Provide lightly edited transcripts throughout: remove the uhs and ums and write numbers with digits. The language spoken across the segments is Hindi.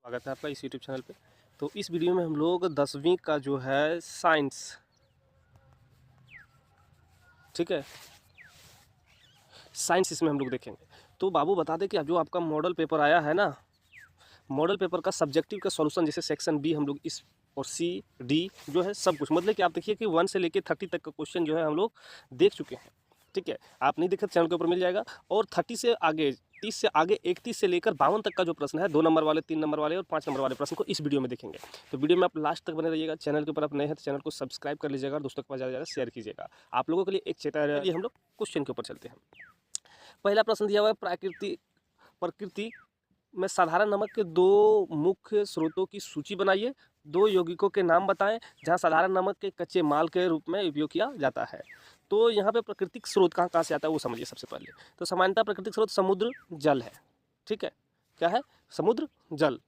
स्वागत है आपका इस यूट्यूब चैनल पे। तो इस वीडियो में हम लोग 10वीं का जो है साइंस, ठीक है, साइंस इसमें हम लोग देखेंगे। तो बाबू बता दें कि अब जो आपका मॉडल पेपर आया है ना, मॉडल पेपर का सब्जेक्टिव का सॉल्यूशन जैसे सेक्शन बी हम लोग इस और सी डी जो है सब कुछ, मतलब कि आप देखिए कि 1 से लेके 30 तक का क्वेश्चन जो है हम लोग देख चुके हैं। ठीक है, आप नहीं देखे तो चैनल के ऊपर मिल जाएगा। और 30 से आगे, 30 से आगे 31 से लेकर 52 तक का जो प्रश्न है, 2 नंबर वाले, 3 नंबर वाले और 5 नंबर वाले प्रश्न को इस वीडियो में देखेंगे। तो वीडियो में आप लास्ट तक बने रहिएगा। चैनल के ऊपर आप नए हैं तो चैनल को सब्सक्राइब कर लीजिएगा और दोस्तों के पास ज़्यादा ज़्यादा शेयर कीजिएगा। आप लोगों के लिए एक चेतावनी। हम लोग क्वेश्चन के ऊपर चलते हैं। पहला प्रश्न दिया हुआ है, प्रकृति में साधारण नमक के 2 मुख्य स्रोतों की सूची बनाइए। 2 यौगिकों के नाम बताएं जहां साधारण नमक के कच्चे माल के रूप में उपयोग किया जाता है। तो यहाँ पे प्राकृतिक स्रोत कहाँ से आता है वो समझिए सबसे पहले। तो सामान्यतः प्राकृतिक स्रोत समुद्र जल है। ठीक है, क्या है? समुद्र जल।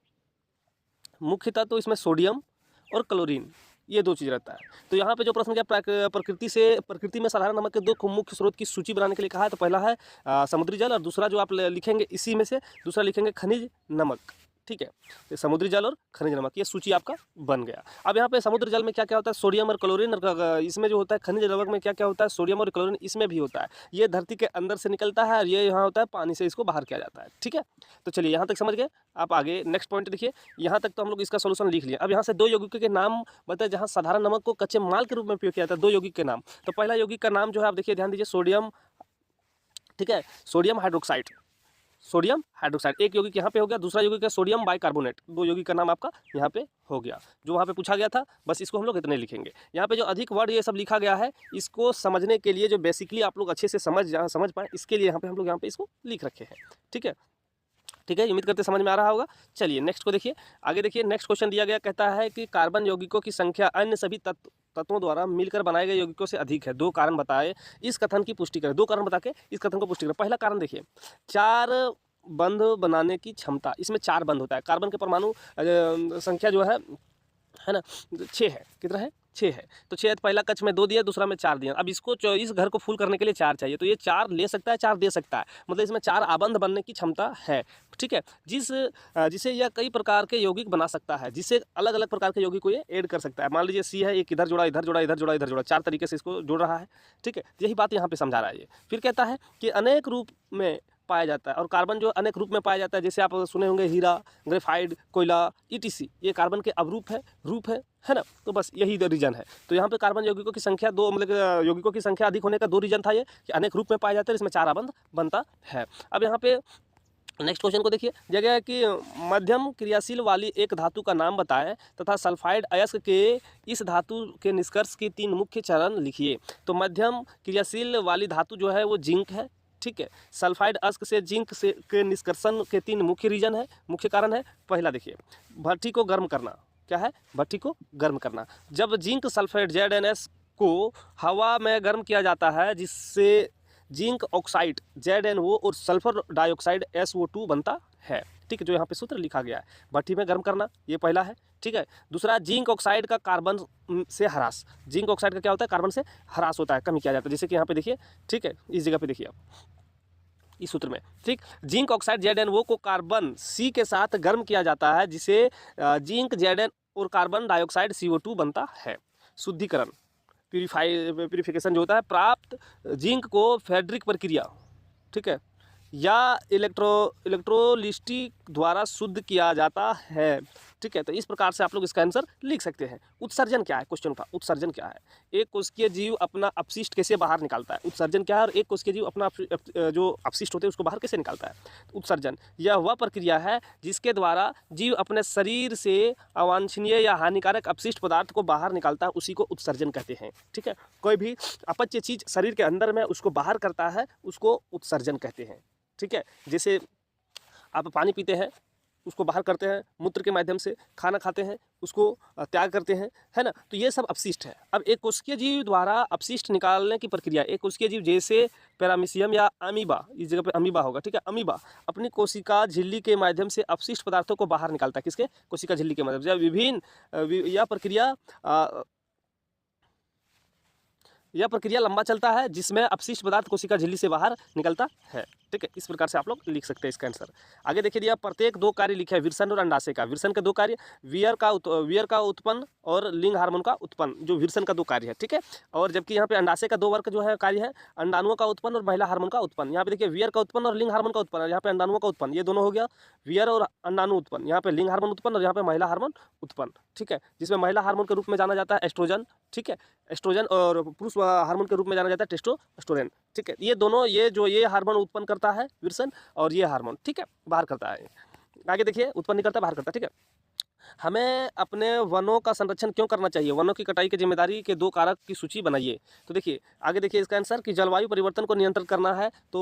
मुख्यतः तो इसमें सोडियम और क्लोरीन, ये 2 चीज़ रहता है। तो यहाँ पे जो प्रश्न क्या, प्रकृति में साधारण नमक के 2 मुख्य स्रोत की सूची बनाने के लिए कहा है। तो पहला है समुद्री जल, और दूसरा जो आप लिखेंगे इसी में से दूसरा लिखेंगे खनिज नमक। ठीक है, तो समुद्री जल और खनिज नमक, ये सूची आपका बन गया। अब यहाँ पे समुद्र जल में क्या क्या होता है, सोडियम और क्लोरीन, और इसमें जो होता है खनिज नमक में क्या क्या होता है, सोडियम और क्लोरीन इसमें भी होता है। ये धरती के अंदर से निकलता है और ये यहाँ होता है पानी से इसको बाहर किया जाता है। ठीक है, तो चलिए यहाँ तक समझ गए। आप आगे नेक्स्ट पॉइंट देखिए। यहाँ तक तो हम लोग इसका सोल्यूशन लिख लिया। अब यहाँ से 2 यौगिकों के नाम बताए जहाँ साधारण नमक को कच्चे माल के रूप में उपयोग किया जाता है। 2 यौगिक के नाम। तो पहला यौगिक का नाम जो है आप देखिए, ध्यान दीजिए, सोडियम। ठीक है, सोडियम हाइड्रोक्साइड, सोडियम हाइड्रोक्साइड एक यौगिक यहाँ पे हो गया। दूसरा यौगिक है सोडियम बाइकार्बोनेट। 2 यौगिक का नाम आपका यहाँ पे हो गया, जो वहाँ पे पूछा गया था। बस इसको हम लोग इतने लिखेंगे। यहाँ पे जो अधिक वर्ड ये सब लिखा गया है, इसको समझने के लिए, जो बेसिकली आप लोग अच्छे से समझ पाए, इसके लिए हम लोग यहाँ पे इसको लिख रखे हैं। ठीक है, ठीक है, उम्मीद करते समझ में आ रहा होगा। चलिए नेक्स्ट को देखिए, आगे देखिए। नेक्स्ट क्वेश्चन दिया गया, कहता है कि कार्बन यौगिकों की संख्या अन्य सभी तत्वों द्वारा मिलकर बनाए गए यौगिकों से अधिक है। 2 कारण बताए, इस कथन की पुष्टि करें। 2 कारण बता के इस कथन को पुष्टि करें। पहला कारण देखिए, 4 बंध बनाने की क्षमता। इसमें 4 बंध होता है। कार्बन के परमाणु संख्या जो है ना, 6 है। कितना है? 6 है। तो 6 पहला कक्ष में 2 दिया, दूसरा में 4 दिया। अब इसको इस घर को फुल करने के लिए 4 चाहिए, तो ये 4 ले सकता है, 4 दे सकता है, मतलब इसमें 4 आबंध बनने की क्षमता है। ठीक है, जिसे यह कई प्रकार के यौगिक बना सकता है, जिसे अलग अलग प्रकार के यौगिक को ये ऐड कर सकता है। मान लीजिए सी है, एक इधर जोड़ा, इधर जोड़ा, इधर जोड़ा, इधर जोड़ा, 4 तरीके से इसको जोड़ रहा है। ठीक है, यही बात यहाँ पे समझा रहा है ये। फिर कहता है कि अनेक रूप में पाया जाता है, और कार्बन जो अनेक रूप में पाया जाता है, जैसे आप सुने होंगे हीरा, ग्रेफाइट, कोयला, ईटीसी, ये कार्बन के अवरूप है, रूप है ना। तो बस यही रीजन है। तो यहाँ पे कार्बन यौगिकों की संख्या 2, मतलब यौगिकों की संख्या अधिक होने का 2 रीजन था ये, कि अनेक रूप में पाया जाता है, इसमें 4 आबंध बनता है। अब यहाँ पे नेक्स्ट क्वेश्चन को देखिए, जगह है कि मध्यम क्रियाशील वाली एक धातु का नाम बताएं तथा सल्फाइड अयस्क के इस धातु के निष्कर्ष के 3 मुख्य चरण लिखिए। तो मध्यम क्रियाशील वाली धातु जो है वो जिंक है। ठीक है, सल्फाइड अयस्क से जिंक से के निष्कर्षण के 3 मुख्य रीजन है, मुख्य कारण है। पहला देखिए, भट्ठी को गर्म करना। क्या है? भट्ठी को गर्म करना। जब जिंक सल्फाइड ZnS को हवा में गर्म किया जाता है, जिससे जिंक ऑक्साइड ZnO और सल्फर डाइऑक्साइड SO2 बनता है। ठीक है, जो यहाँ पे सूत्र लिखा गया है, भट्ठी में गर्म करना, ये पहला है। ठीक है, दूसरा जिंक ऑक्साइड का कार्बन से ह्रास। जिंक ऑक्साइड का क्या होता है? कार्बन से ह्रास होता है, कमी किया जाता है, जैसे कि यहाँ पे देखिए। ठीक है, इस जगह पे देखिए आप इस सूत्र में। ठीक, जिंक ऑक्साइड ZnO को कार्बन C के साथ गर्म किया जाता है, जिसे जिंक Zn और कार्बन डाइऑक्साइड CO2 बनता है। शुद्धिकरण, प्यूरिफिकेशन जो होता है, प्राप्त जिंक को फेड्रिक प्रक्रिया, ठीक है, या इलेक्ट्रोलिस्टिक द्वारा शुद्ध किया जाता है। ठीक है, तो इस प्रकार से आप लोग इसका आंसर लिख सकते हैं। उत्सर्जन क्या है? क्वेश्चन का उत्सर्जन क्या है? एक कोशिकीय जीव अपना अपशिष्ट कैसे बाहर निकालता है? उत्सर्जन क्या है? और एक कोशिकीय जीव अपना जो अपशिष्ट होते हैं उसको बाहर कैसे निकालता है? उत्सर्जन यह वह प्रक्रिया है जिसके द्वारा जीव अपने शरीर से अवांछनीय या हानिकारक अपशिष्ट पदार्थ को बाहर निकालता है, उसी को उत्सर्जन कहते हैं। ठीक है, कोई भी अपच्य चीज शरीर के अंदर में उसको बाहर करता है, उसको उत्सर्जन कहते हैं। ठीक है, जैसे आप पानी पीते हैं, उसको बाहर करते हैं मूत्र के माध्यम से, खाना खाते हैं, उसको त्याग करते हैं, है ना। तो ये सब अपशिष्ट है। अब एक कोशिकीय जीव द्वारा अपशिष्ट निकालने की प्रक्रिया, एक कोशिकीय जीव जैसे पैरामीशियम या अमीबा, इस जगह पे अमीबा होगा। ठीक है, अमीबा अपनी कोशिका झिल्ली के माध्यम से अपशिष्ट पदार्थों को बाहर निकालता है। किसके? कोशिका झिल्ली के माध्यम से। यह प्रक्रिया लंबा चलता है, जिसमें अपशिष्ट पदार्थ कोशिका झिल्ली से बाहर निकलता है। ठीक है, इस प्रकार से आप लोग लिख सकते हैं इसका आंसर। आगे देखिए दिया प्रत्येक दो कार्य लिखे हैं विल्सन और अंडाशय का। विल्सन के दो कार्य वियर का उत्पन्न और लिंग हार्मोन का उत्पन्न, जो विल्सन का दो कार्य है, ठीक है। और जबकि यहाँ पे अंडाशय का दो वर्ग जो है कार्य है अंडाणुओं का उत्पन्न और महिला हार्मोन का उत्पन्न। यहाँ पे देखिए वियर का उत्पन्न और लिंग हार्मोन का उत्पन्न, यहाँ पे अंडाणुओं का उत्पन्न, ये दोनों हो गया वियर और अंडाणु उत्पन्न। यहाँ पे लिंग हार्मोन उत्पन्न और यहाँ पे महिला हार्मोन उत्पन्न, ठीक है, जिसमें महिला हार्मोन के रूप में जाना जाता है एस्ट्रोजन, ठीक है, एस्ट्रोजन, और पुरुष हार्मोन के रूप में जाना जाता है टेस्टोस्टेरोन, ठीक है। ये दोनों ये हार्मोन उत्पन्न करता है विल्सन और ये हार्मोन, ठीक है, बाहर करता है। आगे देखिए उत्पन्न नहीं करता, बाहर करता है, ठीक है। हमें अपने वनों का संरक्षण क्यों करना चाहिए? वनों की कटाई की जिम्मेदारी के दो कारक की सूची बनाइए। तो देखिए आगे देखिए इसका आंसर कि जलवायु परिवर्तन को नियंत्रित करना है तो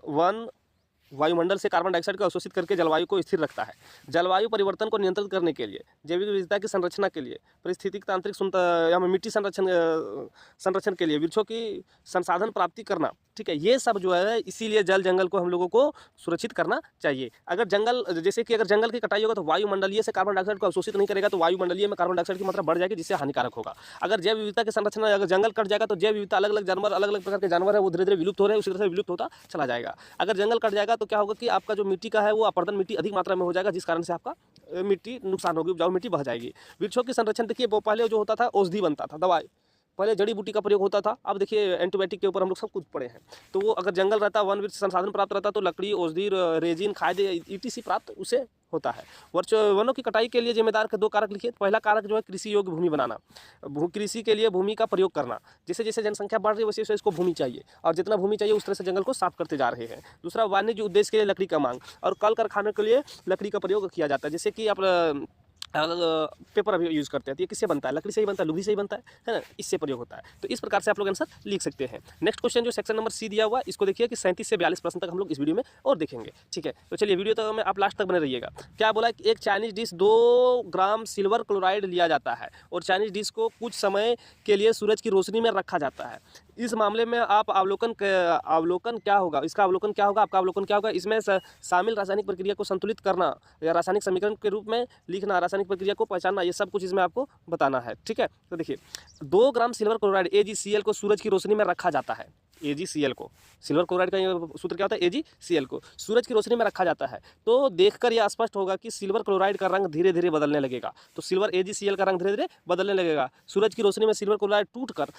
वन वायुमंडल से कार्बन डाइऑक्साइड को अवशोषित करके जलवायु को स्थिर रखता है। जलवायु परिवर्तन को नियंत्रित करने के लिए, जैविक विविधता की संरचना के लिए, पारिस्थितिक तांत्रिक या मिट्टी संरक्षण के लिए, वृक्षों की संसाधन प्राप्ति करना, ठीक है, ये सब जो है इसीलिए जल जंगल को हम लोगों को सुरक्षित करना चाहिए। अगर जंगल जैसे कि अगर जंगल की कटाई होगा तो वायुमंडलीय से कार्बन डाइऑक्साइड को अवशोषित नहीं करेगा, तो वायुमंडलीय में कार्बन डाइऑक्साइड की मात्रा बढ़ जाएगी, जिससे हानिकारक होगा। अगर जैव विविधता की संरचना, अगर जंगल कट जाएगा तो जैव विविधता अलग अलग जानवर, अलग अलग प्रकार के जानवर है वो धीरे धीरे विलुप्त हो रहे हैं, उसी तरह से विलुप्त होता चला जाएगा। अगर जंगल कट जाएगा तो क्या होगा कि आपका जो मिट्टी का है वो अपर्दन मिट्टी अधिक मात्रा में हो जाएगा, जिस कारण से आपका मिट्टी नुकसान होगी, उपजाऊ मिट्टी बह जाएगी। वृक्षों की संरक्षण देखिए वो पहले जो होता था औषधि बनता था, दवाई, पहले जड़ी बूटी का प्रयोग होता था, अब देखिए एंटीबायोटिक के ऊपर हम लोग सब कुछ पड़े हैं। तो वो अगर जंगल रहता, वन वृक्ष संसाधन प्राप्त रहता तो लकड़ी, औषधि, रेजिन, खाद्य ईटीसी प्राप्त उसे होता है। वनों की कटाई के लिए जिम्मेदार के दो कारक लिखिए। पहला कारक जो है कृषि योग्य भूमि बनाना, कृषि के लिए भूमि का प्रयोग करना। जैसे जैसे जनसंख्या बढ़ रही है वैसे वैसे इसको भूमि चाहिए, और जितना भूमि चाहिए उस तरह से जंगल को साफ करते जा रहे हैं। दूसरा वाणिज्य उद्देश्य के लिए लकड़ी का मांग, और कल कारखाने के लिए लकड़ी का प्रयोग किया जाता है। जैसे कि आप पेपर अभी यूज़ करते हैं तो ये किससे बनता है? लकड़ी से ही बनता है, लुगदी से ही बनता है ना, इससे प्रयोग होता है। तो इस प्रकार से आप लोग आंसर लिख सकते हैं। नेक्स्ट क्वेश्चन जो सेक्शन नंबर सी दिया हुआ है, इसको देखिए कि 37 से 42 प्रश्न तक हम लोग इस वीडियो में और देखेंगे, ठीक है। तो चलिए वीडियो तक में आप लास्ट तक बने रहिएगा। क्या बोला कि एक चाइनीज डिश 2 ग्राम सिल्वर क्लोराइड लिया जाता है और चाइनीज डिश को कुछ समय के लिए सूरज की रोशनी में रखा जाता है। इस मामले में आप अवलोकन क्या होगा, इसका अवलोकन क्या होगा, आपका अवलोकन क्या होगा? इसमें शामिल रासायनिक प्रक्रिया को संतुलित करना या रासायनिक समीकरण के रूप में लिखना, रासायनिक प्रक्रिया को पहचानना, ये सब कुछ इसमें आपको बताना है, ठीक है। तो देखिए 2 ग्राम सिल्वर क्लोराइड AgCl को सूरज की रोशनी में रखा जाता है। AgCl को, सिल्वर क्लोराइड का सूत्र क्या होता है? AgCl को सूरज की रोशनी में रखा जाता है। तो देखकर यह स्पष्ट होगा कि सिल्वर क्लोराइड का रंग धीरे धीरे बदलने लगेगा। तो सिल्वर AgCl का रंग धीरे धीरे बदलने लगेगा। सूरज की रोशनी में सिल्वर क्लोराइड टूटकर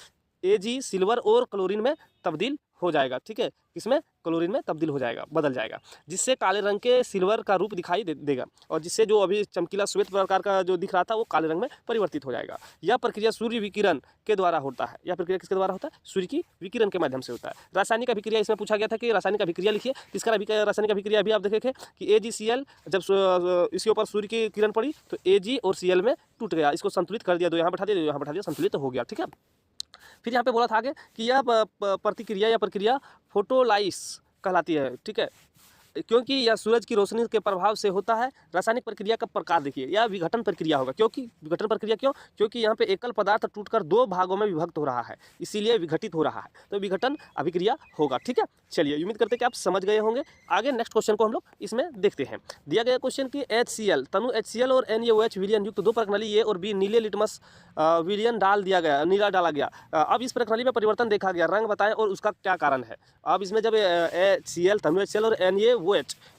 Ag सिल्वर और क्लोरीन में तब्दील हो जाएगा, ठीक है, किसमें? क्लोरीन में तब्दील हो जाएगा, बदल जाएगा, जिससे काले रंग के सिल्वर का रूप दिखाई देगा, और जिससे जो अभी चमकीला श्वेत प्रकार का जो दिख रहा था वो काले रंग में परिवर्तित हो जाएगा। यह प्रक्रिया सूर्य विकिरण के द्वारा होता है। यह प्रक्रिया किसके द्वारा होता है? सूर्य की विकिरण के माध्यम से होता है। रासायनिक अभिक्रिया इसमें पूछा गया था कि रासायनिक अभिक्रिया लिखिए। इसका रासायनिक अभिक्रिया भी आप देखेंगे कि AgCl जब इसके ऊपर सूर्य की किरण पड़ी तो Ag और Cl में टूट गया, इसको संतुलित कर दिया, दो यहाँ बैठा दिया, यहाँ बैठा दिया, संतुलित हो गया, ठीक है। फिर यहाँ पे बोला था आगे कि यह प्रतिक्रिया या प्रक्रिया फोटोलाइस कहलाती है, ठीक है, क्योंकि यह सूरज की रोशनी के प्रभाव से होता है। रासायनिक प्रक्रिया का प्रकार देखिए, यह विघटन प्रक्रिया होगा, क्योंकि विघटन प्रक्रिया क्यों? क्योंकि यहाँ पे एकल पदार्थ टूटकर 2 भागों में विभक्त हो रहा है, इसीलिए विघटित हो रहा है, तो विघटन अभिक्रिया होगा, ठीक है। चलिए उम्मीद करते हैं कि आप समझ गए होंगे। आगे नेक्स्ट क्वेश्चन को हम लोग इसमें देखते हैं। दिया गया क्वेश्चन कि HCl तनु HCl और NaOH विलयन युक्त 2 प्रणाली A और B नीले लिटमस विलयन नीला डाला गया। अब इस प्रणाली में परिवर्तन देखा गया, रंग बताएं और उसका क्या कारण है। अब इसमें जब HCl तनु HCl और NaOH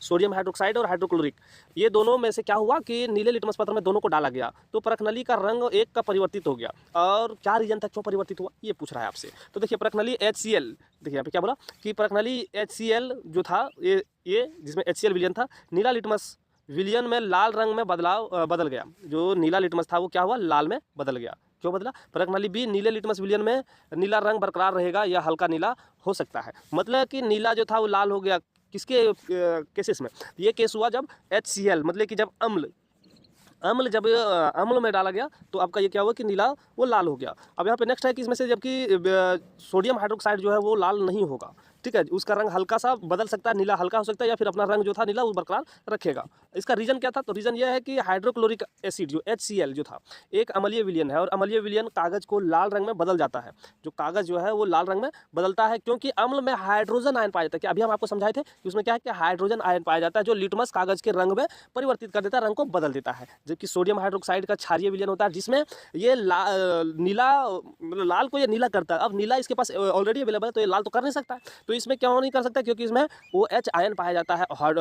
सोडियम हाइड्रोक्साइड और हाइड्रोक्लोरिक, ये दोनों में से क्या हुआ कि नीले लिटमस पत्र में दोनों को डाला गया तो प्रणाली का रंग एक का परिवर्तित हो गया। और क्या रीजन था, क्यों परिवर्तित हुआ, ये पूछ रहा है आपसे। तो देखिए प्रणाली HCl, देखिए यहाँ पे क्या बोला कि प्रणाली HCl जो था ये जिसमें HCl विलयन था, नीला लिटमस विलयन में लाल रंग में बदल गया। जो नीला लिटमस था वो क्या हुआ? लाल में बदल गया। क्यों बदला? प्रणाली B नीले लिटमस विलयन में नीला रंग बरकरार रहेगा या हल्का नीला हो सकता है। मतलब कि नीला जो था वो लाल हो गया। किसके केसेस में? ये केस हुआ जब HCl मतलब कि जब अम्ल जब अम्ल में डाला गया तो आपका ये क्या हुआ कि नीला वो लाल हो गया। अब यहाँ पे नेक्स्ट है कि इसमें से जबकि सोडियम हाइड्रोक्साइड जो है वो लाल नहीं होगा, ठीक है, उसका रंग हल्का सा बदल सकता है, नीला हल्का हो सकता है, या फिर अपना रंग जो था नीला वो बरकरार रखेगा। इसका रीज़न क्या था? तो रीज़न ये है कि हाइड्रोक्लोरिक एसिड जो HCl जो था एक अम्लीय विलयन है, और अम्लीय विलयन कागज़ को लाल रंग में बदल जाता है। जो कागज़ जो है वो लाल रंग में बदलता है क्योंकि अम्ल में हाइड्रोजन आयन पाया जाता है। कि अभी हम आपको समझाए थे कि उसमें क्या है कि हाइड्रोजन आयन पाया जाता है जो लिटमस कागज़ के रंग में परिवर्तित कर देता है, रंग को बदल देता है। जबकि सोडियम हाइड्रोक्साइड का क्षारीय विलयन होता है जिसमें ये नीला मतलब लाल को ये नीला करता है। अब नीला इसके पास ऑलरेडी अवेलेबल है तो ये लाल तो कर नहीं सकता है, तो इसमें क्यों नहीं कर सकता, क्योंकि इसमें OH आयन पाया जाता है, हार्ड,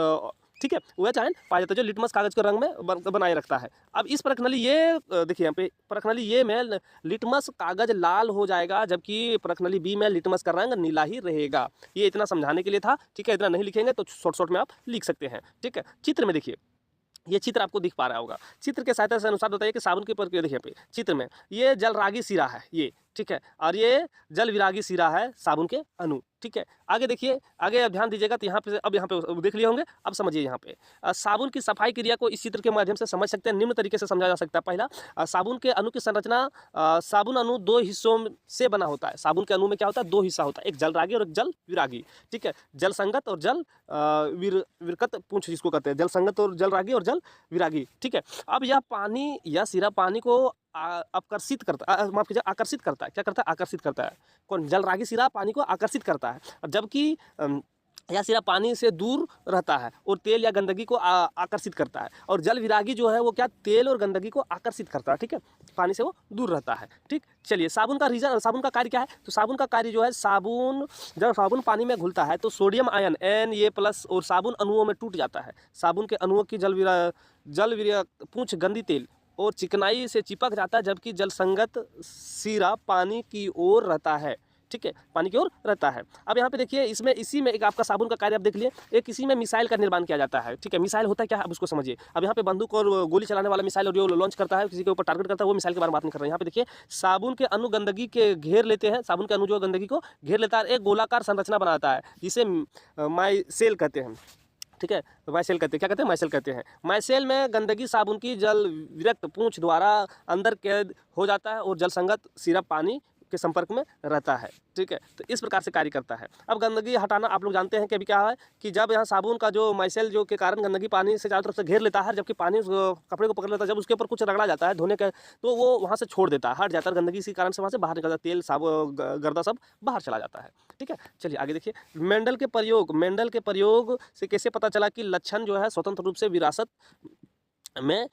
ठीक है, OH आयन पाया जाता है जो लिटमस कागज के रंग में बनाए रखता है। अब इस प्रखनली ये देखिए यहाँ पे प्रखनली ये में लिटमस कागज लाल हो जाएगा, जबकि प्रखनली बी में लिटमस का रंग नीला ही रहेगा। ये इतना समझाने के लिए था, ठीक है। इतना नहीं लिखेंगे तो शॉर्ट में आप लिख सकते हैं, ठीक है। चित्र में देखिए, ये चित्र आपको दिख पा रहा होगा। चित्र के सहायता से अनुसार बताइए कि साबुन की प्रक्रिया। देखिए पे चित्र में ये जलरागी सिरा है ये, ठीक है, और ये जल विरागी सिरा है साबुन के अणु, ठीक है। आगे देखिए, आगे अब ध्यान दीजिएगा तो यहाँ पे अब यहाँ पे देख लिए होंगे, अब समझिए यहाँ पे साबुन की सफाई क्रिया को इस चित्र के माध्यम से समझ सकते हैं। निम्न तरीके से समझा जा सकता है। पहला, साबुन के अणु की संरचना, साबुन अणु दो हिस्सों से बना होता है। साबुन के अणु में क्या होता है, दो हिस्सा होता है, एक जल रागी और एक जल विरागी, ठीक है। जल संगत और जल विरकत पूंछ जिसको कहते हैं, जल संगत और जल रागी और जल विरागी, ठीक है। अब यह पानी, यह सिरा पानी को आकर्षित करता, माफ कीजिए, आकर्षित करता है। क्या करता है, आकर्षित करता है। कौन, जल रागी सिरा पानी को आकर्षित करता है, जबकि यह सिरा पानी से दूर रहता है और तेल या गंदगी को आकर्षित करता है। और जल विरागी जो है वो क्या, तेल और गंदगी को आकर्षित करता है, ठीक है, पानी से वो दूर रहता है, ठीक। चलिए, साबुन का रीजन, साबुन का कार्य क्या है, तो साबुन का कार्य जो है, साबुन जब साबुन पानी में घुलता है तो सोडियम आयन Na+ और साबुन अणुओं में टूट जाता है। साबुन के अणुओं की जल पूंछ गंदी तेल और चिकनाई से चिपक जाता है, जबकि जल संगत सिरा पानी की ओर रहता है, ठीक है, पानी की ओर रहता है। अब यहाँ पे देखिए, इसमें इसी में एक आपका साबुन का कार्य आप देख लिए, एक इसी में मिसाइल का निर्माण किया जाता है, ठीक है। मिसाइल होता है क्या, अब उसको समझिए। अब यहाँ पे बंदूक और गोली चलाने वाला मिसाइल और जो लॉन्च करता है, किसी के ऊपर टारगेट करता है, वो मिसाइल के बारे में बात नहीं कर रहे हैं। यहाँ पे देखिए, साबुन के अणु गंदगी के घेर लेते हैं, साबुन के अणु जो गंदगी को घेर लेता है, एक गोलाकार संरचना बनाता है, जिसे माइसेल कहते हैं, ठीक है। माइसेल कहते हैं, क्या कहते हैं, माइसेल कहते हैं। माइसेल में गंदगी साबुन की जल विरक्त पूंछ द्वारा अंदर कैद हो जाता है और जल संगत सिरा पानी के संपर्क में रहता है, ठीक है। तो इस प्रकार से कार्य करता है। अब गंदगी हटाना आप लोग जानते हैं कि अभी क्या है कि जब यहाँ साबुन का जो माइसेल जो के कारण गंदगी पानी से चारों तरफ से घेर लेता है, जबकि पानी उस कपड़े को पकड़ लेता है, जब उसके ऊपर कुछ रगड़ा जाता है धोने का, तो वो वहाँ से छोड़ देता है, हट जाता है, गंदगी इसी कारण से वहाँ से बाहर निकलता है, तेल साबुन गर्दा सब बाहर चला जाता है, ठीक है। चलिए आगे देखिए, मेंडल के प्रयोग से कैसे पता चला कि लक्षण जो है स्वतंत्र रूप से विरासत में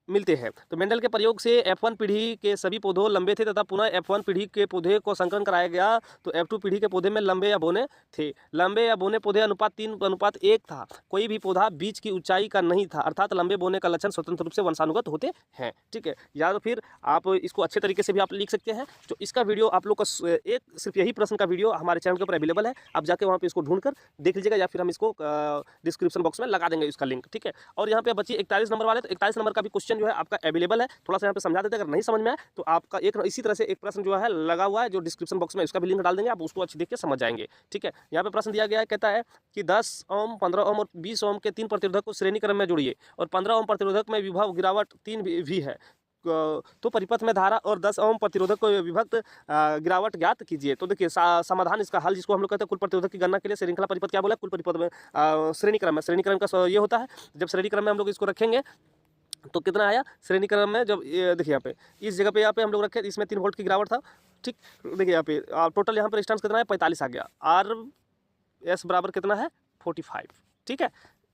मिलते हैं। तो मेंडल के प्रयोग से F1 पीढ़ी के सभी पौधे लंबे थे तथा पुनः F1 पीढ़ी के पौधे को संकरण कराया गया, तो F2 पीढ़ी के पौधे में लंबे या बौने थे। लंबे या बौने पौधे अनुपात 3:1 था। कोई भी पौधा बीच की ऊंचाई का नहीं था, अर्थात लंबे बौने का लक्षण स्वतंत्र रूप से वंशानुगत होते हैं, ठीक है। या तो फिर आप इसको अच्छे तरीके से भी आप लिख सकते हैं। तो इसका वीडियो आप लोग का एक सिर्फ यही प्रश्न का वीडियो हमारे चैनल के ऊपर अवेलेबल है, आप जाके वहाँ पे इसको ढूंढ कर देख लीजिएगा, या फिर हम इसको डिस्क्रिप्शन बॉक्स में लगा देंगे इसका लिंक, ठीक है। और यहाँ पे बच्चे 41 नंबर वाले, तो 41 नंबर का भी क्वेश्चन जो है आपका अवेलेबल है। थोड़ा सा यहाँ पे समझा देते हैं, अगर नहीं समझ में आए तो आपका एक इसी तरह से एक प्रश्न जो है लगा हुआ है, जो डिस्क्रिप्शन बॉक्स में, इसका भी लिंक डाल देंगे, आप उसको अच्छी देख के समझ जाएंगे, ठीक है। यहाँ पे प्रश्न दिया गया है, कहता है कि 10 ओम, 15 ओम और 20 ओम के 3 प्रतिरोधक को श्रेणी क्रम में जोड़िए और 15 ओम प्रतिरोधक में विभव गिरावट 3 भी है, तो परिपथ में धारा और 10 ओम प्रतिरोधक को विभक्त गिरावट ज्ञात कीजिए। तो देखिए समाधान, इसका हल जिसको हम लोग कहते हैं कुल प्रतिरोधक की गणना के लिए श्रृंखला परिपथ क्या बोला, कुल परिपथ में श्रेणी क्रम में, श्रेणी क्रम का ये होता है, जब श्रेणी क्रम में हम लोग इसको रखेंगे तो कितना आया श्रेणी क्रम में, जब देखिए यहाँ पे इस जगह पे यहाँ पे हम लोग रखे, इसमें 3 वोल्ट की गिरावट था, ठीक। देखिए यहाँ पे टोटल यहाँ पे रेजिस्टेंस कितना है, 45 आ गया। RS बराबर कितना है, 45, ठीक है।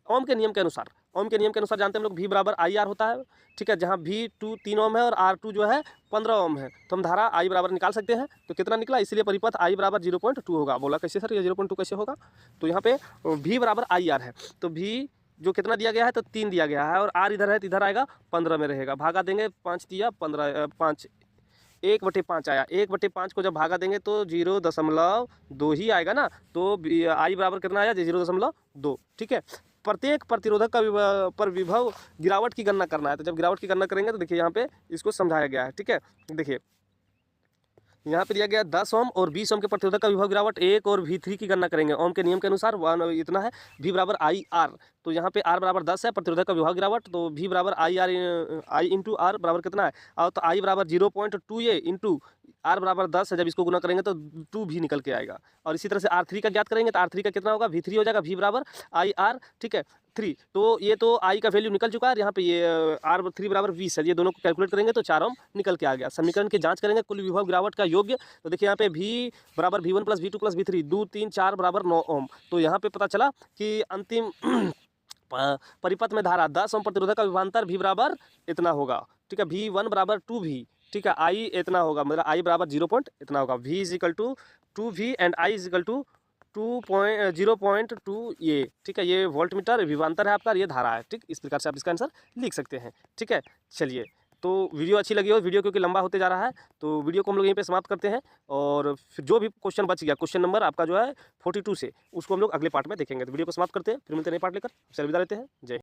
ओम के नियम के अनुसार, ओम के नियम के अनुसार जानते हैं हम लोग V बराबर IR होता है, ठीक है, जहाँ V2 3 ओम है और R2 जो है 15 ओम है, तो हम धारा I बराबर निकाल सकते हैं। तो कितना निकला, इसलिए परिपथ I बराबर 0.2 होगा। बोला कैसे सर ये 0.2 कैसे होगा, तो यहाँ पे V बराबर IR है, तो V जो कितना दिया गया है, तो 3 दिया गया है, और R इधर है तो इधर आएगा 15 में रहेगा, भागा देंगे 5 दिया 15, 5 1/5 आया, 1/5 को जब भागा देंगे तो 0.2 ही आएगा ना, तो I बराबर कितना आया, 0.2, ठीक है। प्रत्येक प्रतिरोधक का पर विभव गिरावट की गणना करना है, तो जब गिरावट की गणना करेंगे तो देखिए यहाँ पे इसको समझाया गया है, ठीक है। देखिए यहाँ पे दिया गया 10 ओम और 20 ओम के प्रतिरोधक का विभव गिरावट 1 और V3 की गणना करेंगे। ओम के नियम के अनुसार 1 इतना है, V बराबर IR, तो यहाँ पे R बराबर 10 है, प्रतिरोधक का विभव गिरावट, तो V बराबर I इंटू R बराबर कितना है, और तो I बराबर 0.2 इंटू R बराबर 10 है, जब इसको गुना करेंगे तो 2 भी निकल के आएगा। और इसी तरह से R3 का ज्ञात करेंगे तो R3 का कितना होगा, V3 हो जाएगा, V बराबर IR, ठीक है 3। तो ये तो I का वैल्यू निकल चुका है, यहाँ पे ये R3 बराबर 20 है, ये दोनों को कैलकुलेट करेंगे तो 4 ओम निकल के आ गया। समीकरण की जांच करेंगे कुल विभव गिरावट का योग्य, तो देखिए यहाँ पे V बराबर V1 plus V2 plus V3 2 3 4 बराबर 9 ओम, तो यहाँ पे पता चला कि अंतिम परिपथ में धारा 10 ओम प्रतिरोधक का विभवांतर V बराबर इतना होगा, ठीक है, V1 बराबर 2V, ठीक है, I इतना होगा, मतलब I बराबर 0 इतना होगा, V is equal to 2V and I is equal to 0.2 ये, ठीक है, ये वोल्ट मीटर विभवांतर है आपका, ये धारा है, ठीक। इस प्रकार से आप इसका आंसर लिख सकते हैं, ठीक है। चलिए, तो वीडियो अच्छी लगी हो, वीडियो क्योंकि लंबा होते जा रहा है, तो वीडियो को हम लोग यहीं पे समाप्त करते हैं। और फिर जो भी क्वेश्चन बच गया, क्वेश्चन नंबर आपका जो है 42 से, उसको हम लोग अगले पार्ट में देखेंगे। तो वीडियो को समाप्त करते हैं, फिर मिलते हैं नए पार्ट लेकर। चलिए विदा लेते हैं, जय हिंद।